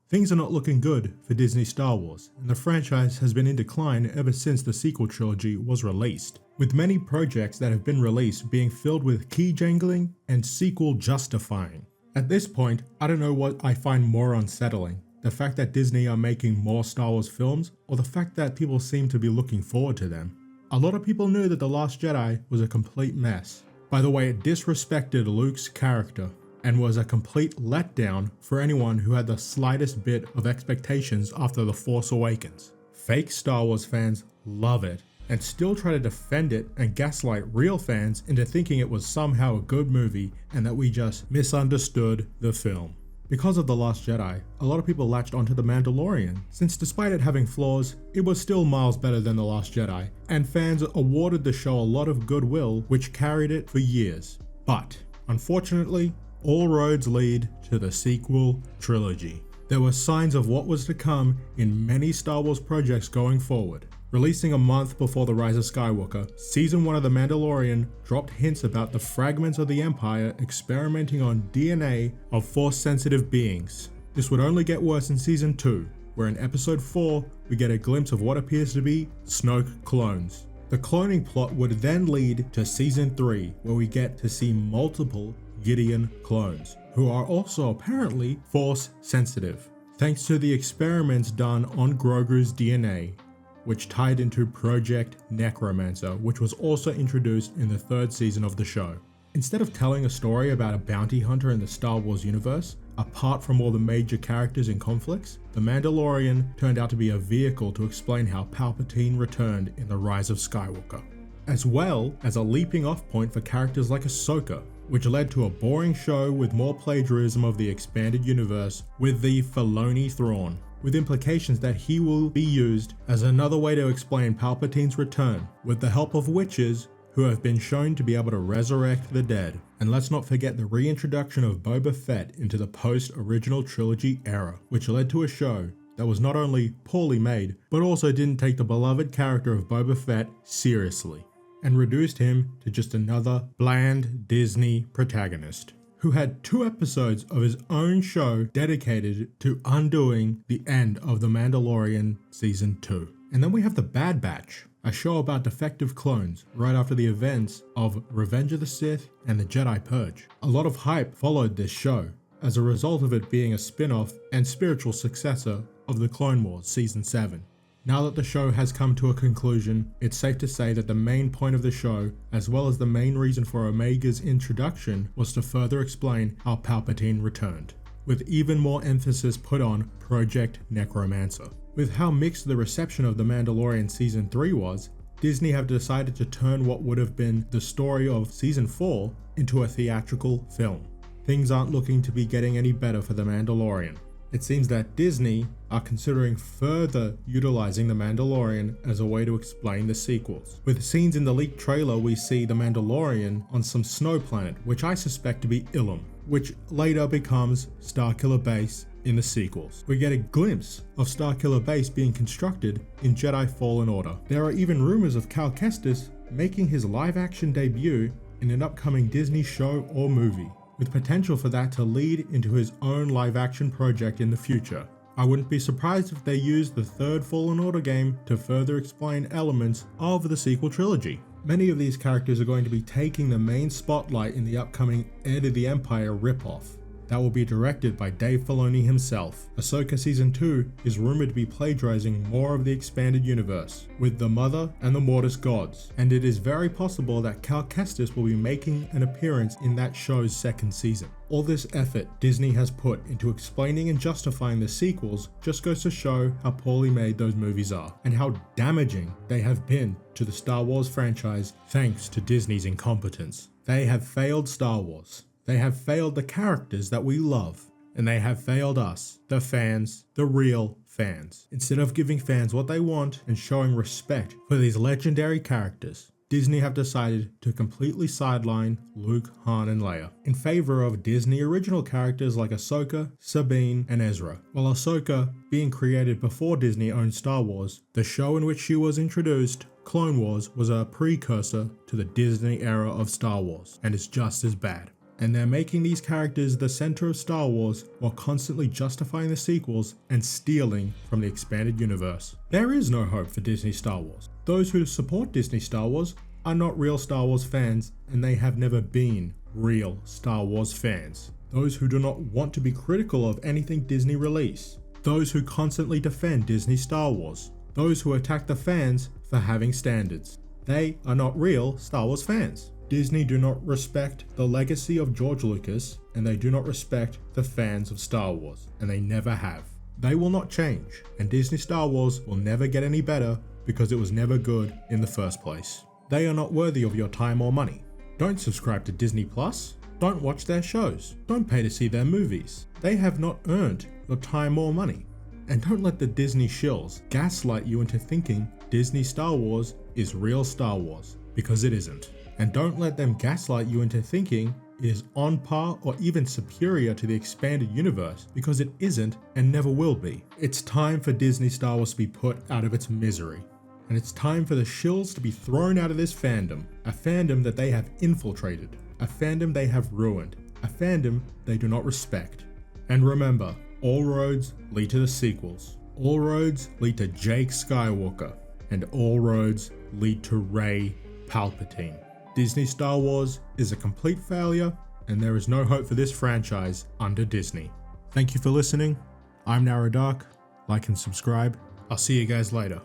Things are not looking good for Disney Star Wars, and the franchise has been in decline ever since the sequel trilogy was released, with many projects that have been released being filled with key jangling and sequel justifying. At this point, I don't know what I find more unsettling, the fact that Disney are making more Star Wars films, or the fact that people seem to be looking forward to them. A lot of people knew that The Last Jedi was a complete mess. By the way, it disrespected Luke's character, and was a complete letdown for anyone who had the slightest bit of expectations after The Force Awakens. Fake Star Wars fans love it, and still try to defend it and gaslight real fans into thinking it was somehow a good movie and that we just misunderstood the film. Because of The Last Jedi, a lot of people latched onto The Mandalorian, since despite it having flaws, it was still miles better than The Last Jedi, and fans awarded the show a lot of goodwill which carried it for years. But, unfortunately, all roads lead to the sequel trilogy. There were signs of what was to come in many Star Wars projects going forward. Releasing a month before The Rise of Skywalker, Season 1 of The Mandalorian dropped hints about the fragments of the Empire experimenting on DNA of Force-sensitive beings. This would only get worse in Season 2, where in Episode 4, we get a glimpse of what appears to be Snoke clones. The cloning plot would then lead to Season 3, where we get to see multiple Gideon clones, who are also apparently Force sensitive, thanks to the experiments done on Grogu's DNA, which tied into Project Necromancer, which was also introduced in the third season of the show. Instead of telling a story about a bounty hunter in the Star Wars universe, apart from all the major characters and conflicts, The Mandalorian turned out to be a vehicle to explain how Palpatine returned in The Rise of Skywalker, as well as a leaping off point for characters like Ahsoka, which led to a boring show with more plagiarism of the expanded universe with the Filoni Thrawn, with implications that he will be used as another way to explain Palpatine's return, with the help of witches who have been shown to be able to resurrect the dead. And let's not forget the reintroduction of Boba Fett into the post-original trilogy era, which led to a show that was not only poorly made, but also didn't take the beloved character of Boba Fett seriously, and reduced him to just another bland Disney protagonist, who had 2 episodes of his own show dedicated to undoing the end of The Mandalorian Season 2. And then we have The Bad Batch, a show about defective clones right after the events of Revenge of the Sith and The Jedi Purge. A lot of hype followed this show, as a result of it being a spin-off and spiritual successor of The Clone Wars Season 7. Now that the show has come to a conclusion, it's safe to say that the main point of the show, as well as the main reason for Omega's introduction, was to further explain how Palpatine returned, with even more emphasis put on Project Necromancer. With how mixed the reception of The Mandalorian Season 3 was, Disney have decided to turn what would have been the story of Season 4 into a theatrical film. Things aren't looking to be getting any better for The Mandalorian. It seems that Disney are considering further utilizing The Mandalorian as a way to explain the sequels. With scenes in the leaked trailer, we see The Mandalorian on some snow planet, which I suspect to be Ilum, which later becomes Starkiller Base in the sequels. We get a glimpse of Starkiller Base being constructed in Jedi Fallen Order. There are even rumors of Cal Kestis making his live-action debut in an upcoming Disney show or movie, with potential for that to lead into his own live-action project in the future. I wouldn't be surprised if they used the third Fallen Order game to further explain elements of the sequel trilogy. Many of these characters are going to be taking the main spotlight in the upcoming Heir to the Empire ripoff that will be directed by Dave Filoni himself. Ahsoka Season 2 is rumored to be plagiarizing more of the expanded universe, with the Mother and the Mortis gods, and it is very possible that Cal Kestis will be making an appearance in that show's second season. All this effort Disney has put into explaining and justifying the sequels just goes to show how poorly made those movies are, and how damaging they have been to the Star Wars franchise thanks to Disney's incompetence. They have failed Star Wars. They have failed the characters that we love, and they have failed us, the fans, the real fans. Instead of giving fans what they want and showing respect for these legendary characters, Disney have decided to completely sideline Luke, Han, and Leia in favor of Disney original characters like Ahsoka, Sabine, and Ezra. While Ahsoka being created before Disney owned Star Wars, the show in which she was introduced, Clone Wars, was a precursor to the Disney era of Star Wars, and is just as bad. And they're making these characters the center of Star Wars while constantly justifying the sequels and stealing from the expanded universe. There is no hope for Disney Star Wars. Those who support Disney Star Wars are not real Star Wars fans, and they have never been real Star Wars fans. Those who do not want to be critical of anything Disney release. Those who constantly defend Disney Star Wars. Those who attack the fans for having standards. They are not real Star Wars fans. Disney do not respect the legacy of George Lucas, and they do not respect the fans of Star Wars, and they never have. They will not change, and Disney Star Wars will never get any better because it was never good in the first place. They are not worthy of your time or money. Don't subscribe to Disney Plus. Don't watch their shows. Don't pay to see their movies. They have not earned your time or money. And don't let the Disney shills gaslight you into thinking Disney Star Wars is real Star Wars, because it isn't. And don't let them gaslight you into thinking it is on par or even superior to the expanded universe, because it isn't and never will be. It's time for Disney Star Wars to be put out of its misery. And it's time for the shills to be thrown out of this fandom, a fandom that they have infiltrated, a fandom they have ruined, a fandom they do not respect. And remember, all roads lead to the sequels. All roads lead to Jake Skywalker, and all roads lead to Rey Palpatine. Disney Star Wars is a complete failure, and there is no hope for this franchise under Disney. Thank you for listening. I'm Narrow Dark. Like and subscribe. I'll see you guys later.